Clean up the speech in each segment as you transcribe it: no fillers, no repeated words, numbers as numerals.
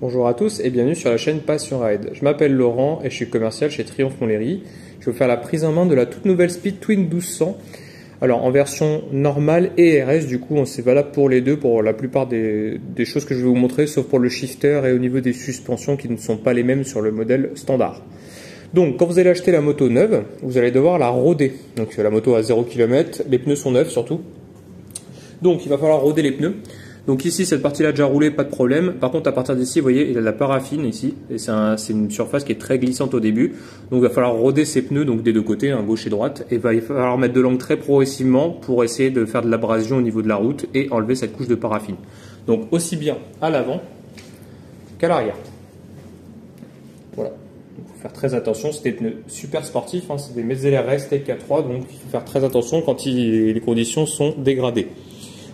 Bonjour à tous et bienvenue sur la chaîne Passion Ride. Je m'appelle Laurent et je suis commercial chez Triomphe Montlhéry. Je vais vous faire la prise en main de la toute nouvelle Speed Twin 1200. Alors en version normale et RS, du coup c'est valable pour les deux, pour la plupart des choses que je vais vous montrer, sauf pour le shifter et au niveau des suspensions qui ne sont pas les mêmes sur le modèle standard. Donc quand vous allez acheter la moto neuve, vous allez devoir la roder. Donc la moto à 0 km, les pneus sont neufs surtout. Donc il va falloir roder les pneus. Donc ici, cette partie-là a déjà roulé, pas de problème. Par contre, à partir d'ici, vous voyez, il y a de la paraffine ici. Et c'est une surface qui est très glissante au début. Donc il va falloir roder ces pneus, donc des deux côtés, hein, gauche et droite. Et il va falloir mettre de l'angle très progressivement pour essayer de faire de l'abrasion au niveau de la route et enlever cette couche de paraffine. Donc aussi bien à l'avant qu'à l'arrière. Voilà. Il faut faire très attention. C'est des pneus super sportifs, hein. C'est des Metzeler RS TK3, donc il faut faire très attention quand les conditions sont dégradées.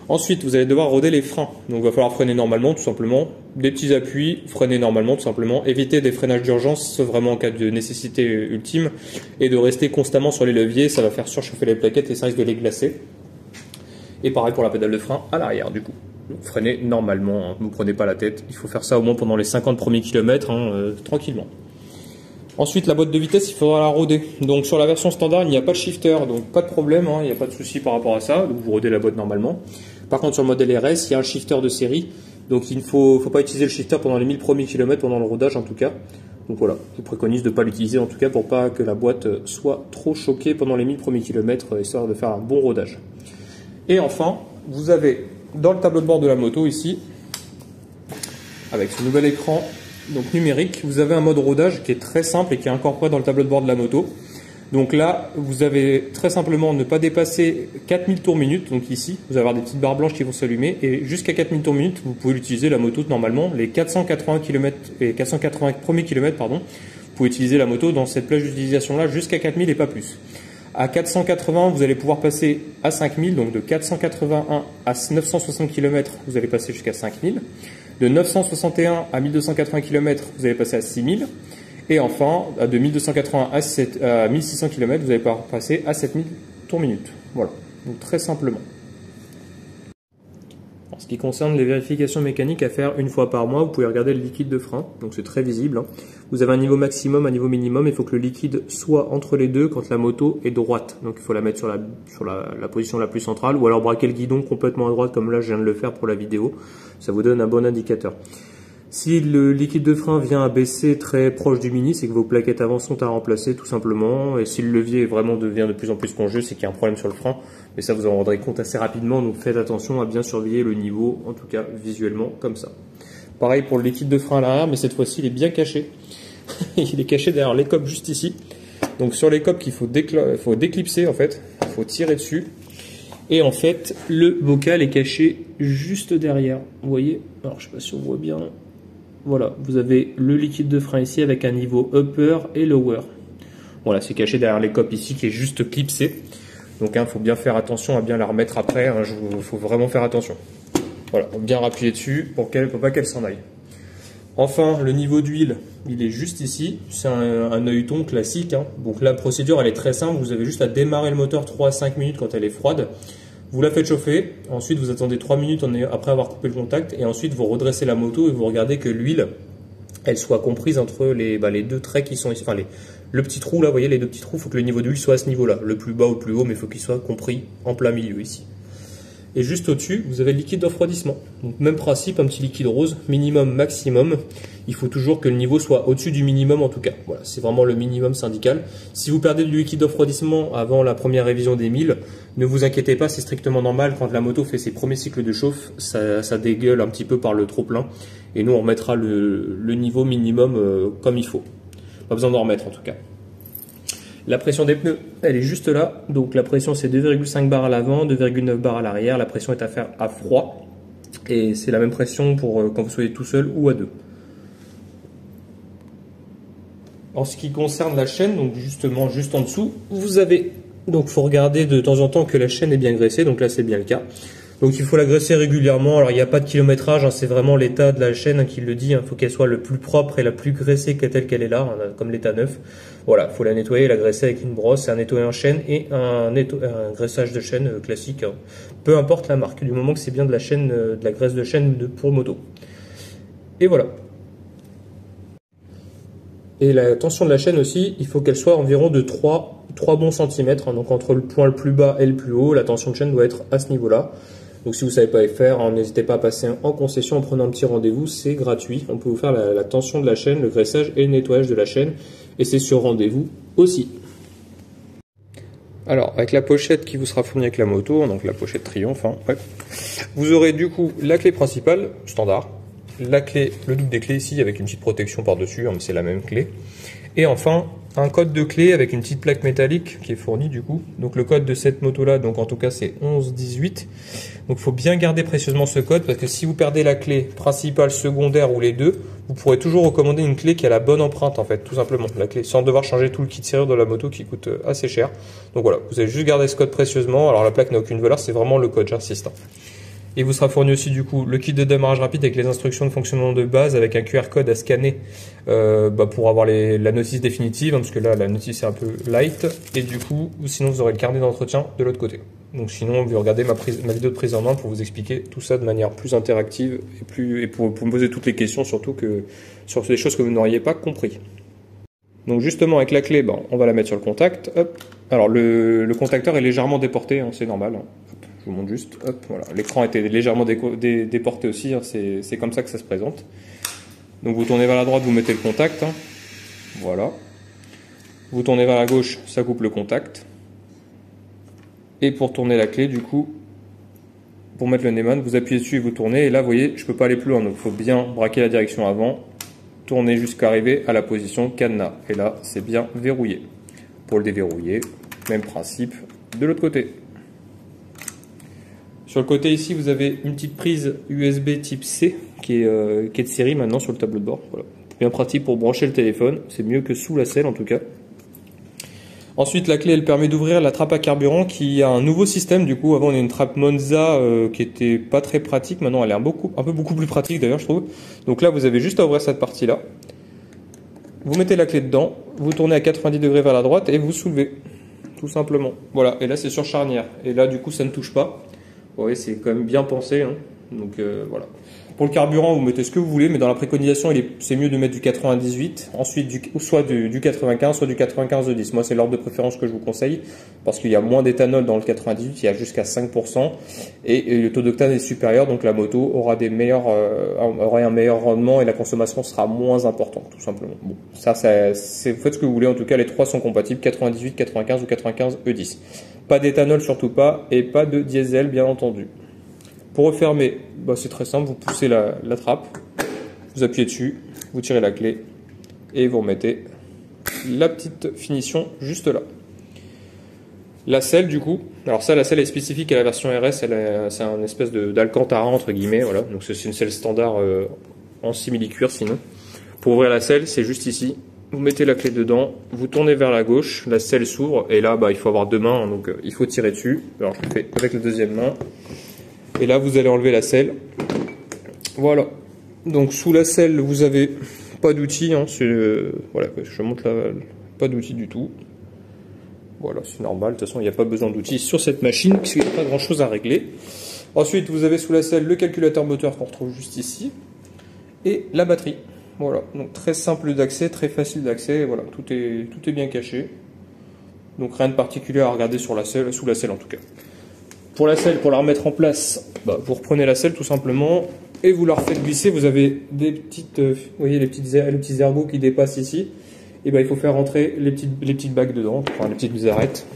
Ensuite, vous allez devoir roder les freins. Donc, il va falloir freiner normalement, tout simplement. Des petits appuis, freiner normalement, tout simplement. Éviter des freinages d'urgence, vraiment en cas de nécessité ultime. Et de rester constamment sur les leviers, ça va faire surchauffer les plaquettes et ça risque de les glacer. Et pareil pour la pédale de frein à l'arrière, du coup. Donc, freinez normalement, hein. Ne vous prenez pas la tête. Il faut faire ça au moins pendant les 50 premiers kilomètres, hein, tranquillement. Ensuite, la boîte de vitesse, il faudra la roder. Donc sur la version standard, il n'y a pas de shifter, donc pas de problème, hein, il n'y a pas de souci par rapport à ça. Donc vous rodez la boîte normalement. Par contre, sur le modèle RS, il y a un shifter de série. Donc il ne faut pas utiliser le shifter pendant les 1000 premiers kilomètres, pendant le rodage en tout cas. Donc voilà, je vous préconise de ne pas l'utiliser en tout cas pour pas que la boîte soit trop choquée pendant les 1000 premiers kilomètres, histoire de faire un bon rodage. Et enfin, vous avez dans le tableau de bord de la moto ici, avec ce nouvel écran donc numérique, vous avez un mode rodage qui est très simple et qui est incorporé dans le tableau de bord de la moto. Donc là, vous avez très simplement ne pas dépasser 4000 tours minute. Donc ici, vous allez avoir des petites barres blanches qui vont s'allumer et jusqu'à 4000 tours minute, vous pouvez utiliser la moto normalement. Les 480 km et 480 premiers kilomètres, pardon, vous pouvez utiliser la moto dans cette plage d'utilisation là jusqu'à 4000 et pas plus. À 480, vous allez pouvoir passer à 5000, donc de 481 à 960 km, vous allez passer jusqu'à 5000. De 961 à 1280 km, vous allez passer à 6000. Et enfin, de 1280 à 1600 km, vous allez pouvoir passer à 7000 tours minute. Voilà, donc très simplement. En ce qui concerne les vérifications mécaniques à faire une fois par mois, vous pouvez regarder le liquide de frein, donc c'est très visible, hein. Vous avez un niveau maximum, un niveau minimum, il faut que le liquide soit entre les deux quand la moto est droite. Donc il faut la mettre sur la position la plus centrale, ou alors braquer le guidon complètement à droite comme là je viens de le faire pour la vidéo. Ça vous donne un bon indicateur. Si le liquide de frein vient à baisser très proche du mini, c'est que vos plaquettes avant sont à remplacer tout simplement. Et si le levier vraiment devient de plus en plus spongieux, c'est qu'il y a un problème sur le frein. Mais ça, vous en rendrez compte assez rapidement. Donc faites attention à bien surveiller le niveau, en tout cas visuellement, comme ça. Pareil pour le liquide de frein à l'arrière, mais cette fois-ci, il est bien caché. Il est caché derrière les copes juste ici. Donc sur les copes qu'il faut déclipser en fait. Il faut tirer dessus. Et en fait, le bocal est caché juste derrière. Vous voyez? Alors je ne sais pas si on voit bien. Voilà, vous avez le liquide de frein ici avec un niveau upper et lower. Voilà, c'est caché derrière les copes ici qui est juste clipsé. Donc il faut bien faire attention à bien la remettre après. Il faut vraiment faire attention. Voilà, bien appuyer dessus pour pas qu'elle s'en aille. Enfin, le niveau d'huile, il est juste ici. C'est un œilleton classique, hein. Donc la procédure, elle est très simple. Vous avez juste à démarrer le moteur 3 à 5 minutes quand elle est froide. Vous la faites chauffer, ensuite vous attendez 3 minutes après avoir coupé le contact et ensuite vous redressez la moto et vous regardez que l'huile, elle soit comprise entre les deux traits qui sont ici, enfin le petit trou là, vous voyez les deux petits trous, il faut que le niveau d'huile soit à ce niveau-là, le plus bas ou le plus haut, mais il faut qu'il soit compris en plein milieu ici. Et juste au-dessus, vous avez le liquide de refroidissement. Donc même principe, un petit liquide rose, minimum, maximum. Il faut toujours que le niveau soit au-dessus du minimum en tout cas. Voilà, c'est vraiment le minimum syndical. Si vous perdez du liquide de refroidissement avant la première révision des 1000, ne vous inquiétez pas, c'est strictement normal. Quand la moto fait ses premiers cycles de chauffe, ça dégueule un petit peu par le trop-plein. Et nous, on remettra le niveau minimum comme il faut. Pas besoin d'en remettre en tout cas. La pression des pneus, elle est juste là. Donc la pression, c'est 2,5 bars à l'avant, 2,9 bars à l'arrière. La pression est à faire à froid. Et c'est la même pression pour quand vous soyez tout seul ou à deux. En ce qui concerne la chaîne, donc justement juste en dessous, vous avez, donc faut regarder de temps en temps que la chaîne est bien graissée. Donc là, c'est bien le cas. Donc il faut la graisser régulièrement. Alors il n'y a pas de kilométrage, hein, c'est vraiment l'état de la chaîne qui le dit. Il faut qu'elle soit le plus propre et la plus graissée que telle qu'elle est là, hein, comme l'état neuf. Voilà, il faut la nettoyer et la graisser avec une brosse, un nettoyage en chaîne et un graissage de chaîne classique. Hein. Peu importe la marque, du moment que c'est bien de la chaîne, de la graisse de chaîne pour moto. Et voilà. Et la tension de la chaîne aussi, il faut qu'elle soit environ de 3 bons centimètres. Hein. Donc entre le point le plus bas et le plus haut, la tension de chaîne doit être à ce niveau-là. Donc si vous ne savez pas y faire, hein, n'hésitez pas à passer en concession en prenant un petit rendez-vous, c'est gratuit. On peut vous faire la tension de la chaîne, le graissage et le nettoyage de la chaîne. Et c'est sur rendez-vous aussi. Alors, avec la pochette qui vous sera fournie avec la moto, donc la pochette Triumph, hein, ouais, vous aurez du coup la clé principale, standard, la clé, le double des clés ici avec une petite protection par-dessus, hein, mais c'est la même clé. Et enfin, un code de clé avec une petite plaque métallique qui est fournie du coup. Donc le code de cette moto-là, donc en tout cas c'est 1118. Donc il faut bien garder précieusement ce code parce que si vous perdez la clé principale, secondaire ou les deux, vous pourrez toujours recommander une clé qui a la bonne empreinte en fait, tout simplement. La clé, sans devoir changer tout le kit serrure de la moto qui coûte assez cher. Donc voilà, vous avez juste gardé ce code précieusement. Alors la plaque n'a aucune valeur, c'est vraiment le code, j'insiste. Il vous sera fourni aussi du coup le kit de démarrage rapide avec les instructions de fonctionnement de base avec un QR code à scanner pour avoir la notice définitive, hein, parce que là la notice est un peu light, et du coup sinon vous aurez le carnet d'entretien de l'autre côté. Donc sinon vous regardez ma vidéo de prise en main pour vous expliquer tout ça de manière plus interactive et pour me poser toutes les questions, surtout que sur des choses que vous n'auriez pas compris. Donc justement avec la clé, on va la mettre sur le contact. Hop. Alors le contacteur est légèrement déporté, hein, c'est normal. Hein. Je vous montre juste, hop, voilà. L'écran était légèrement déporté aussi, hein, c'est comme ça que ça se présente. Donc vous tournez vers la droite, vous mettez le contact, hein, voilà. Vous tournez vers la gauche, ça coupe le contact. Et pour tourner la clé, du coup, pour mettre le Neumann, vous appuyez dessus et vous tournez. Et là, vous voyez, je ne peux pas aller plus loin, donc il faut bien braquer la direction avant, tourner jusqu'à arriver à la position cadenas. Et là, c'est bien verrouillé. Pour le déverrouiller, même principe de l'autre côté. Sur le côté ici, vous avez une petite prise USB type C qui est de série maintenant sur le tableau de bord. Voilà. Bien pratique pour brancher le téléphone, c'est mieux que sous la selle en tout cas. Ensuite, la clé elle permet d'ouvrir la trappe à carburant qui a un nouveau système. Du coup, avant on a une trappe Monza qui était pas très pratique. Maintenant, elle est beaucoup plus pratique d'ailleurs, je trouve. Donc là, vous avez juste à ouvrir cette partie-là. Vous mettez la clé dedans, vous tournez à 90 degrés vers la droite et vous soulevez, tout simplement. Voilà. Et là, c'est sur charnière. Et là, du coup, ça ne touche pas. Vous voyez, c'est quand même bien pensé. Hein. Donc voilà. Pour le carburant, vous mettez ce que vous voulez, mais dans la préconisation, c'est mieux de mettre du 98, ensuite soit du 95, soit du 95 de 10. Moi, c'est l'ordre de préférence que je vous conseille, parce qu'il y a moins d'éthanol dans le 98, il y a jusqu'à 5%, et le taux d'octane est supérieur, donc la moto aura un meilleur rendement et la consommation sera moins importante, tout simplement. Bon, vous faites ce que vous voulez, en tout cas, les trois sont compatibles, 98, 95 ou 95 E10. Pas d'éthanol, surtout pas, et pas de diesel, bien entendu. Pour refermer, c'est très simple, vous poussez la trappe, vous appuyez dessus, vous tirez la clé et vous remettez la petite finition juste là. La selle du coup, alors ça la selle est spécifique à la version RS, c'est un espèce d'alcantara entre guillemets, voilà. Donc c'est une selle standard en simili-cuir sinon. Pour ouvrir la selle, c'est juste ici, vous mettez la clé dedans, vous tournez vers la gauche, la selle s'ouvre et là il faut avoir deux mains, hein, donc il faut tirer dessus. Alors je le fais avec la deuxième main. Et là, vous allez enlever la selle. Voilà. Donc, sous la selle, vous avez pas d'outil. Hein, voilà, je montre pas d'outil du tout. Voilà, c'est normal. De toute façon, il n'y a pas besoin d'outils sur cette machine, puisqu'il n'y a pas grand-chose à régler. Ensuite, vous avez sous la selle le calculateur moteur qu'on retrouve juste ici. Et la batterie. Voilà. Donc, très simple d'accès, très facile d'accès. Voilà, tout est bien caché. Donc, rien de particulier à regarder sur la selle, sous la selle en tout cas. Pour la selle, pour la remettre en place, vous reprenez la selle tout simplement et vous la refaites glisser. Vous avez des petites, vous voyez les petits ergots qui dépassent ici. Et il faut faire rentrer les petites bagues dedans, enfin les petites arêtes.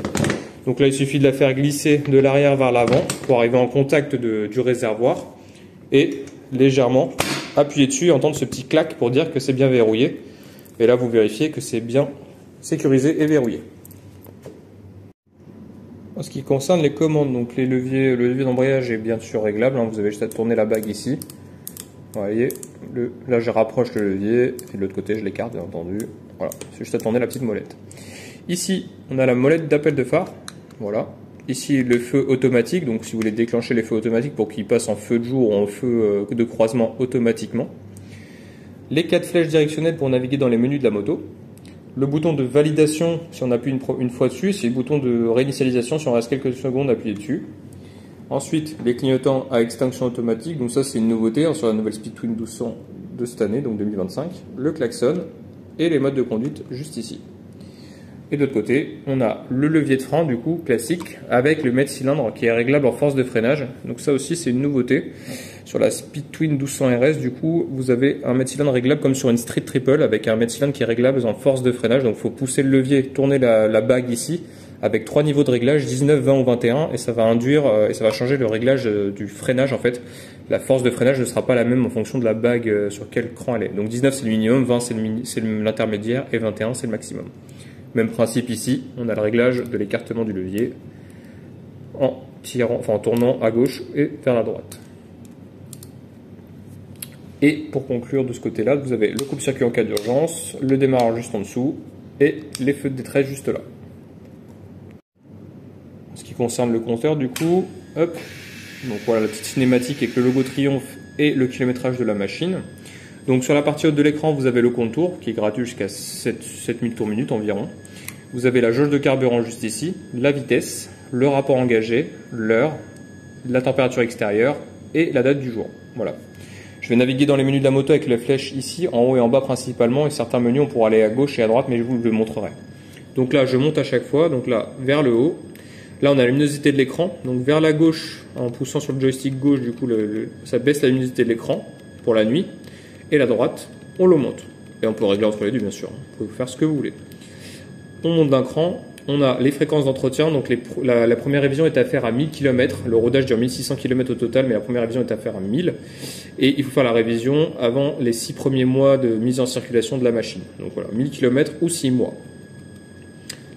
Donc là, il suffit de la faire glisser de l'arrière vers l'avant pour arriver en contact du réservoir et légèrement appuyer dessus et entendre ce petit clac pour dire que c'est bien verrouillé. Et là, vous vérifiez que c'est bien sécurisé et verrouillé. En ce qui concerne les commandes, donc le levier d'embrayage est bien sûr réglable, hein, vous avez juste à tourner la bague ici. Vous voyez, là je rapproche le levier, et de l'autre côté je l'écarte bien entendu. Voilà, c'est juste à tourner la petite molette. Ici, on a la molette d'appel de phare, voilà. Ici le feu automatique, donc si vous voulez déclencher les feux automatiques pour qu'ils passent en feu de jour ou en feu de croisement automatiquement. Les 4 flèches directionnelles pour naviguer dans les menus de la moto. Le bouton de validation, si on appuie une fois dessus, c'est le bouton de réinitialisation si on reste quelques secondes appuyé dessus. Ensuite, les clignotants à extinction automatique, donc ça c'est une nouveauté hein, sur la nouvelle Speedtwin 1200 de cette année, donc 2025. Le klaxon, et les modes de conduite juste ici. Et de l'autre côté, on a le levier de frein du coup classique avec le mètre cylindre qui est réglable en force de freinage. Donc ça aussi c'est une nouveauté. Sur la Speed Twin 1200 RS du coup vous avez un mètre cylindre réglable comme sur une Street Triple avec un mètre cylindre qui est réglable en force de freinage. Donc il faut pousser le levier, tourner la bague ici avec 3 niveaux de réglage, 19, 20 ou 21 et ça va induire et ça va changer le réglage du freinage en fait. La force de freinage ne sera pas la même en fonction de la bague sur quel cran elle est. Donc 19 c'est le minimum, 20 c'est l'intermédiaire et 21 c'est le maximum. Même principe ici, on a le réglage de l'écartement du levier en tournant à gauche et vers la droite. Et pour conclure de ce côté-là, vous avez le coupe-circuit en cas d'urgence, le démarrage juste en dessous et les feux de détresse juste là. En ce qui concerne le compteur, du coup, hop, donc voilà la petite cinématique avec le logo Triomphe et le kilométrage de la machine. Donc sur la partie haute de l'écran, vous avez le compte-tour qui est gratuit jusqu'à 7000 tours minute environ. Vous avez la jauge de carburant juste ici, la vitesse, le rapport engagé, l'heure, la température extérieure et la date du jour. Voilà. Je vais naviguer dans les menus de la moto avec la flèche ici, en haut et en bas principalement, et certains menus on pourra aller à gauche et à droite, mais je vous le montrerai. Donc là, je monte à chaque fois, donc là, vers le haut. Là, on a la luminosité de l'écran, donc vers la gauche, en poussant sur le joystick gauche, du coup, ça baisse la luminosité de l'écran pour la nuit, et la droite, on le monte. Et on peut régler entre les deux, bien sûr, vous pouvez faire ce que vous voulez. On monte d'un cran, on a les fréquences d'entretien, donc la première révision est à faire à 1000 km, le rodage dure 1600 km au total, mais la première révision est à faire à 1000, et il faut faire la révision avant les 6 premiers mois de mise en circulation de la machine. Donc voilà, 1000 km ou 6 mois.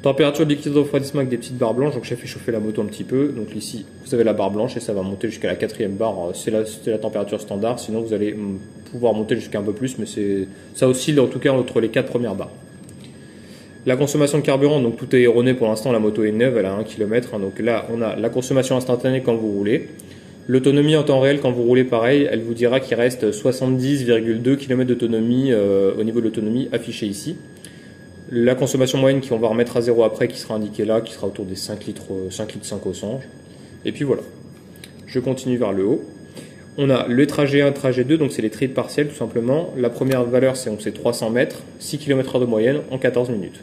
Température de liquide de refroidissement avec des petites barres blanches, donc j'ai fait chauffer la moto un petit peu, donc ici vous avez la barre blanche et ça va monter jusqu'à la 4e barre, c'est la température standard, sinon vous allez pouvoir monter jusqu'à un peu plus, mais ça oscille en tout cas entre les 4 premières barres. La consommation de carburant, donc tout est erroné pour l'instant, la moto est neuve, elle a 1 km, hein, donc là on a la consommation instantanée quand vous roulez. L'autonomie en temps réel quand vous roulez pareil, elle vous dira qu'il reste 70,2 km d'autonomie au niveau de l'autonomie affichée ici. La consommation moyenne qu'on va remettre à 0 après qui sera indiquée là, qui sera autour des 5 litres 5 au 100. Et puis voilà. Je continue vers le haut. On a le trajet 1, trajet 2, donc c'est les trips partiels tout simplement. La première valeur c'est 300 mètres, 6 km/h de moyenne en 14 minutes.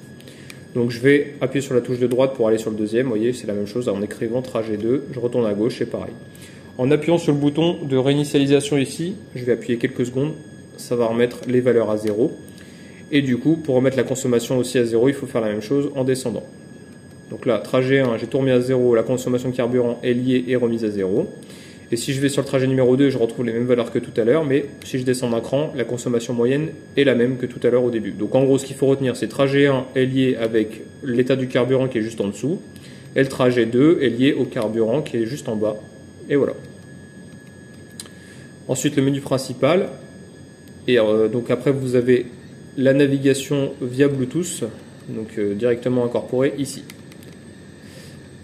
Donc je vais appuyer sur la touche de droite pour aller sur le deuxième, vous voyez c'est la même chose en écrivant trajet 2, je retourne à gauche, c'est pareil. En appuyant sur le bouton de réinitialisation ici, je vais appuyer quelques secondes, ça va remettre les valeurs à 0. Et du coup, pour remettre la consommation aussi à 0, il faut faire la même chose en descendant. Donc là, trajet 1, j'ai tout remis à 0, la consommation de carburant est liée et remise à 0. Et si je vais sur le trajet numéro 2, je retrouve les mêmes valeurs que tout à l'heure, mais si je descends d'un cran, la consommation moyenne est la même que tout à l'heure au début. Donc en gros, ce qu'il faut retenir, c'est trajet 1 est lié avec l'état du carburant qui est juste en dessous, et le trajet 2 est lié au carburant qui est juste en bas. Et voilà. Ensuite, le menu principal. Et donc après, vous avez la navigation via Bluetooth, donc directement incorporée ici.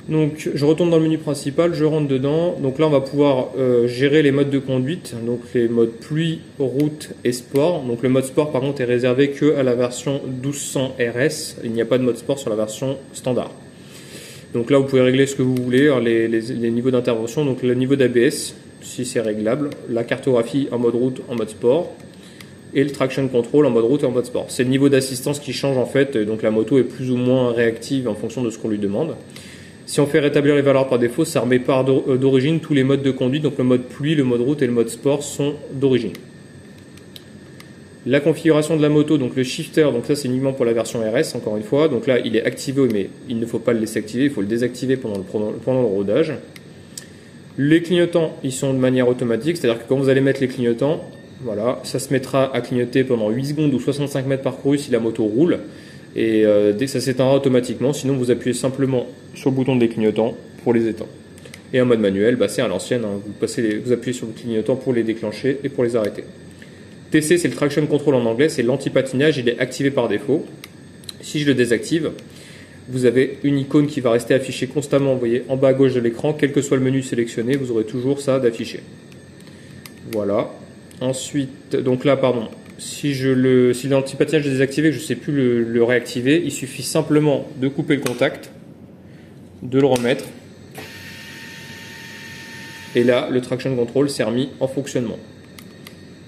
Donc je retourne dans le menu principal, je rentre dedans. Donc là on va pouvoir gérer les modes de conduite, donc les modes pluie, route et sport. Donc le mode sport par contre est réservé que à la version 1200 RS, il n'y a pas de mode sport sur la version standard. Donc là vous pouvez régler ce que vous voulez, alors les niveaux d'intervention, donc le niveau d'ABS si c'est réglable, la cartographie en mode route, en mode sport, et le traction control en mode route et en mode sport. C'est le niveau d'assistance qui change en fait, donc la moto est plus ou moins réactive en fonction de ce qu'on lui demande. Si on fait rétablir les valeurs par défaut, ça remet par d'origine tous les modes de conduite, donc le mode pluie, le mode route et le mode sport sont d'origine. La configuration de la moto, donc le shifter, donc ça c'est uniquement pour la version RS encore une fois, donc là il est activé mais il ne faut pas le laisser activer, il faut le désactiver pendant le rodage. Les clignotants, ils sont de manière automatique, c'est-à-dire que quand vous allez mettre les clignotants, voilà, ça se mettra à clignoter pendant 8 secondes ou 65 mètres parcourus si la moto roule. Et dès que ça s'éteindra automatiquement, sinon vous appuyez simplement sur le bouton des clignotants pour les éteindre. Et en mode manuel, bah c'est à l'ancienne, hein, vous appuyez sur le clignotant pour les déclencher et pour les arrêter. TC, c'est le traction control en anglais, c'est l'anti-patinage, il est activé par défaut. Si je le désactive, vous avez une icône qui va rester affichée constamment, vous voyez, en bas à gauche de l'écran, quel que soit le menu sélectionné, vous aurez toujours ça d'affiché. Voilà. Ensuite, donc là, pardon, si l'anti-patinage est désactivé, je ne sais plus le réactiver, il suffit simplement de couper le contact, de le remettre, et là, le traction control s'est remis en fonctionnement.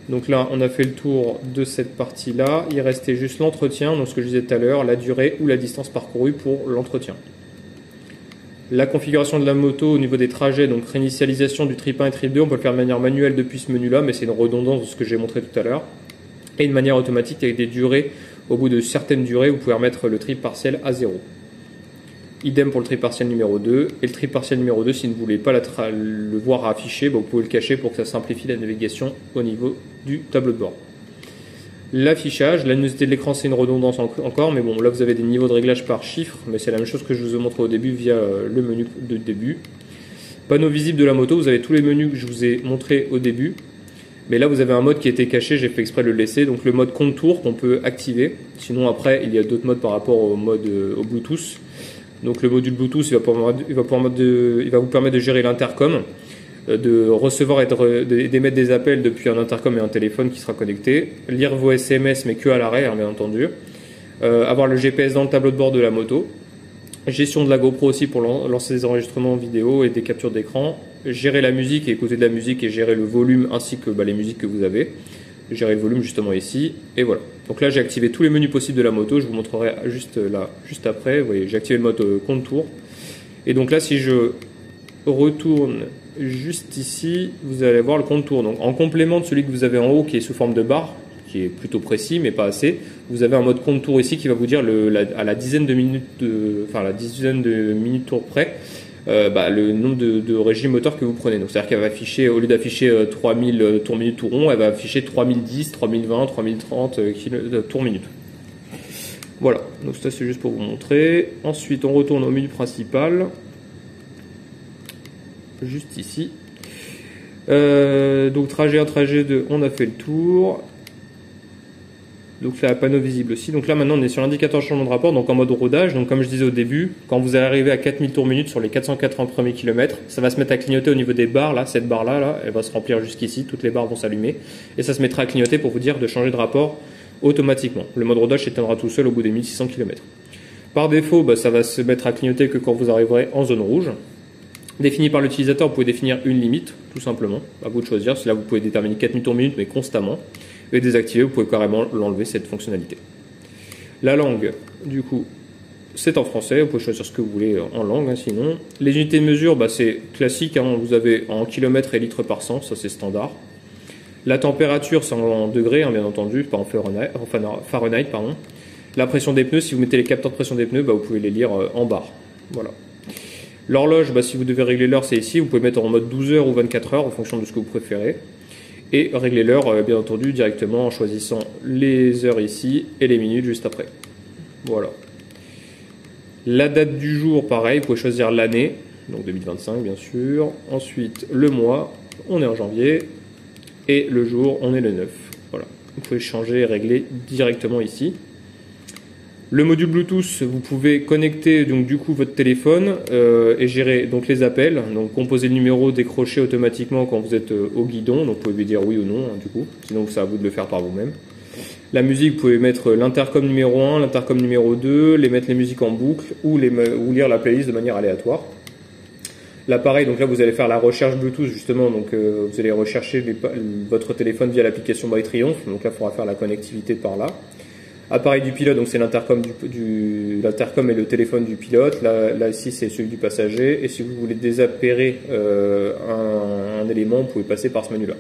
Donc là, on a fait le tour de cette partie-là. Il restait juste l'entretien, donc ce que je disais tout à l'heure, la durée ou la distance parcourue pour l'entretien. La configuration de la moto au niveau des trajets, donc réinitialisation du trip 1 et trip 2, on peut le faire de manière manuelle depuis ce menu-là, mais c'est une redondance de ce que j'ai montré tout à l'heure. Et de manière automatique avec des durées, au bout de certaines durées, vous pouvez remettre le trip partiel à 0. Idem pour le trip partiel numéro 2. Et le trip partiel numéro 2, si vous ne voulez pas le voir affiché, vous pouvez le cacher pour que ça simplifie la navigation au niveau du tableau de bord. L'affichage, la luminosité de l'écran, c'est une redondance encore, mais bon, là vous avez des niveaux de réglage par chiffre, mais c'est la même chose que je vous ai montré au début via le menu de début. Panneau visible de la moto, vous avez tous les menus que je vous ai montrés au début, mais là vous avez un mode qui était caché, j'ai fait exprès de le laisser, donc le mode contour qu'on peut activer. Sinon après, il y a d'autres modes par rapport au mode au Bluetooth. Donc le module Bluetooth, il va vous permettre de gérer l'intercom, de recevoir et d'émettre des appels depuis un intercom et un téléphone qui sera connecté, lire vos SMS mais que à l'arrêt, bien entendu, avoir le GPS dans le tableau de bord de la moto, gestion de la GoPro aussi pour lancer des enregistrements vidéo et des captures d'écran, gérer la musique et écouter de la musique et gérer le volume ainsi que les musiques que vous avez, gérer le volume justement ici, et voilà. Donc là j'ai activé tous les menus possibles de la moto, je vous montrerai juste après, vous voyez j'ai activé le mode contour, et donc là si je retourne juste ici, vous allez voir le contour. Donc en complément de celui que vous avez en haut qui est sous forme de barre, qui est plutôt précis mais pas assez, vous avez un mode contour ici qui va vous dire à la dizaine de minutes tour près le nombre de régimes moteurs que vous prenez. Donc c'est-à-dire qu'elle va afficher, au lieu d'afficher 3000 tours minute tour rond, elle va afficher 3010, 3020, 3030 tours minute. Voilà, donc ça c'est juste pour vous montrer. Ensuite on retourne au menu principal. Juste ici. Donc trajet 1, trajet 2, on a fait le tour. Donc là, panneau visible aussi. Donc là maintenant on est sur l'indicateur de changement de rapport, donc en mode rodage. Donc comme je disais au début, quand vous allez arriver à 4000 tours minute sur les 480 premiers kilomètres, ça va se mettre à clignoter au niveau des barres. Là, cette barre là, elle va se remplir jusqu'ici, toutes les barres vont s'allumer. Et ça se mettra à clignoter pour vous dire de changer de rapport automatiquement. Le mode rodage s'éteindra tout seul au bout des 1600 km. Par défaut, ça va se mettre à clignoter que quand vous arriverez en zone rouge. Défini par l'utilisateur, vous pouvez définir une limite, tout simplement. À vous de choisir. Là, vous pouvez déterminer 4000 tours minute, mais constamment. Et désactiver, vous pouvez carrément l'enlever, cette fonctionnalité. La langue, du coup, c'est en français. Vous pouvez choisir ce que vous voulez en langue, sinon. Les unités de mesure, c'est classique. Vous avez en kilomètres et litres par 100, ça c'est standard. La température, c'est en degrés, bien entendu, pas en Fahrenheit, pardon. La pression des pneus, si vous mettez les capteurs de pression des pneus, vous pouvez les lire en barre. Voilà. L'horloge, si vous devez régler l'heure, c'est ici. Vous pouvez mettre en mode 12 heures ou 24 heures en fonction de ce que vous préférez. Et régler l'heure, bien entendu, directement en choisissant les heures ici et les minutes juste après. Voilà. La date du jour, pareil, vous pouvez choisir l'année, donc 2025 bien sûr. Ensuite, le mois, on est en janvier. Et le jour, on est le 9. Voilà. Vous pouvez changer et régler directement ici. Le module Bluetooth, vous pouvez connecter donc du coup votre téléphone et gérer donc les appels, donc composer le numéro, décrocher automatiquement quand vous êtes au guidon, donc vous pouvez lui dire oui ou non du coup, sinon c'est à vous de le faire par vous-même. La musique, vous pouvez mettre l'intercom numéro 1, l'intercom numéro 2, mettre les musiques en boucle ou lire la playlist de manière aléatoire. L'appareil, donc là vous allez faire la recherche Bluetooth justement, donc vous allez rechercher votre téléphone via l'application By Triomphe, donc là il faudra faire la connectivité par là. Appareil du pilote, donc c'est l'intercom l'intercom et le téléphone du pilote. Là ici c'est celui du passager. Et si vous voulez désappairer un élément, vous pouvez passer par ce menu-là.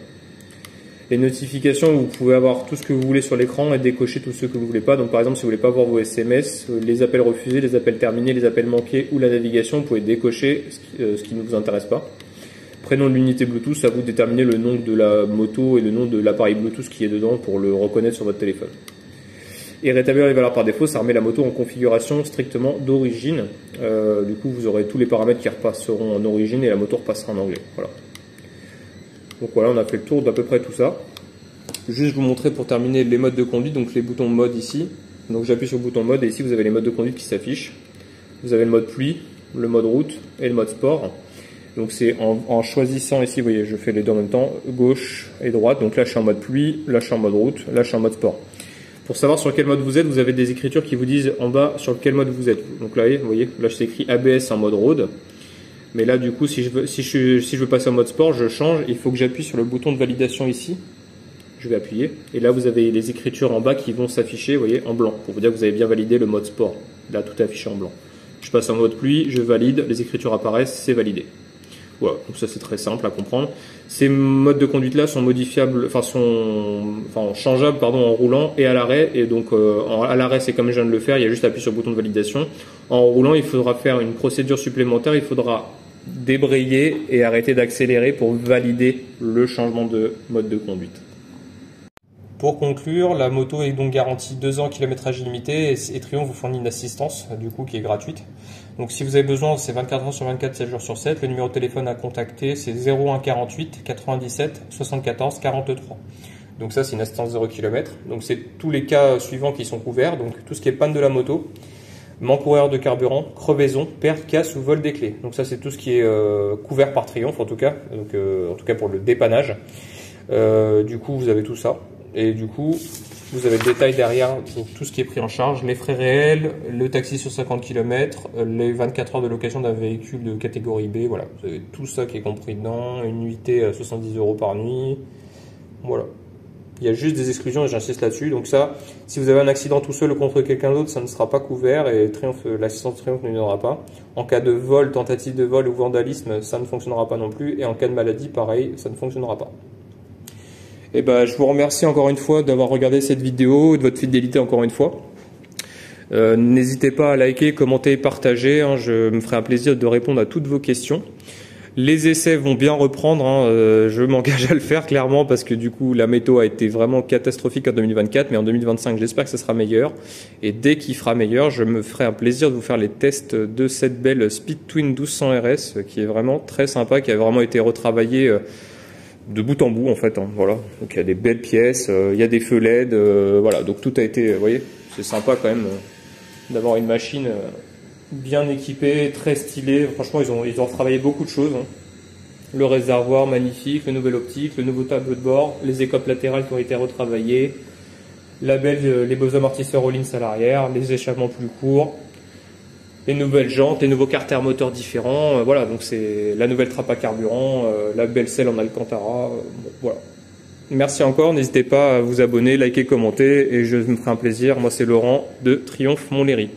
Les notifications, vous pouvez avoir tout ce que vous voulez sur l'écran et décocher tous ceux que vous voulez pas. Donc par exemple, si vous voulez pas voir vos SMS, les appels refusés, les appels terminés, les appels manqués ou la navigation, vous pouvez décocher ce qui ne vous intéresse pas. Prénom de l'unité Bluetooth, à vous de déterminer le nom de la moto et le nom de l'appareil Bluetooth qui est dedans pour le reconnaître sur votre téléphone. Et rétablir les valeurs par défaut, ça remet la moto en configuration strictement d'origine. Du coup, vous aurez tous les paramètres qui repasseront en origine et la moto repassera en anglais. Voilà. Donc voilà, on a fait le tour d'à peu près tout ça. Juste vous montrer pour terminer les modes de conduite, donc les boutons mode ici. Donc j'appuie sur le bouton mode et ici vous avez les modes de conduite qui s'affichent. Vous avez le mode pluie, le mode route et le mode sport. Donc c'est en choisissant ici, vous voyez, je fais les deux en même temps, gauche et droite. Donc là je suis en mode pluie, là je suis en mode route, là je suis en mode sport. Pour savoir sur quel mode vous êtes, vous avez des écritures qui vous disent en bas sur quel mode vous êtes. Donc là, vous voyez, là c'est écrit ABS en mode road. Mais là, du coup, si je veux passer en mode sport, je change. Il faut que j'appuie sur le bouton de validation ici. je vais appuyer. Et là, vous avez les écritures en bas qui vont s'afficher, vous voyez, en blanc, pour vous dire que vous avez bien validé le mode sport. Là, tout est affiché en blanc. Je passe en mode pluie, je valide, les écritures apparaissent, c'est validé. Voilà, donc ça c'est très simple à comprendre. Ces modes de conduite là sont modifiables, changeables en roulant et à l'arrêt. Et donc à l'arrêt c'est comme je viens de le faire, il y a juste à appuyer sur le bouton de validation. En roulant il faudra faire une procédure supplémentaire, il faudra débrayer et arrêter d'accélérer pour valider le changement de mode de conduite. Pour conclure, la moto est donc garantie 2 ans kilométrage illimité et Triumph vous fournit une assistance du coup qui est gratuite. Donc si vous avez besoin, c'est 24 heures sur 24, 7 jours sur 7. Le numéro de téléphone à contacter, c'est 01 48 97 74 43. Donc ça c'est une assistance 0 km. Donc c'est tous les cas suivants qui sont couverts. Donc tout ce qui est panne de la moto, manque ou erreur de carburant, crevaison, perte, casse ou vol des clés. Donc ça c'est tout ce qui est couvert par Triumph en tout cas. Donc en tout cas pour le dépannage. Du coup vous avez tout ça. Et du coup, vous avez le détail derrière, donc tout ce qui est pris en charge, les frais réels, le taxi sur 50 km, les 24 heures de location d'un véhicule de catégorie B, voilà. Vous avez tout ça qui est compris dedans, une nuitée à 70 € par nuit, voilà. Il y a juste des exclusions et j'insiste là-dessus, donc ça, si vous avez un accident tout seul ou contre quelqu'un d'autre, ça ne sera pas couvert et l'assistance Triumph ne viendra pas. En cas de vol, tentative de vol ou vandalisme, ça ne fonctionnera pas non plus et en cas de maladie, pareil, ça ne fonctionnera pas. Et je vous remercie encore une fois d'avoir regardé cette vidéo, de votre fidélité encore une fois. N'hésitez pas à liker, commenter, partager. Je me ferai un plaisir de répondre à toutes vos questions. Les essais vont bien reprendre. Je m'engage à le faire clairement parce que du coup la météo a été vraiment catastrophique en 2024, mais en 2025 j'espère que ça sera meilleur. Et dès qu'il fera meilleur, je me ferai un plaisir de vous faire les tests de cette belle Speed Twin 1200 RS qui est vraiment très sympa, qui a vraiment été retravaillée de bout en bout en fait, voilà. Donc il y a des belles pièces, il y a des feux LED, voilà. Donc tout a été, vous voyez, c'est sympa quand même d'avoir une machine bien équipée, très stylée. Franchement, ils ont travaillé beaucoup de choses. Le réservoir magnifique, le nouvel optique, le nouveau tableau de bord, les écopes latérales qui ont été retravaillées, les beaux amortisseurs Öhlins à l'arrière, les échappements plus courts, les nouvelles jantes, les nouveaux carters moteurs différents, voilà, donc c'est la nouvelle trappe à carburant, la belle selle en Alcantara, voilà. Merci encore, n'hésitez pas à vous abonner, liker, commenter, et je me ferai un plaisir. Moi c'est Laurent de Triumph Montlhéry.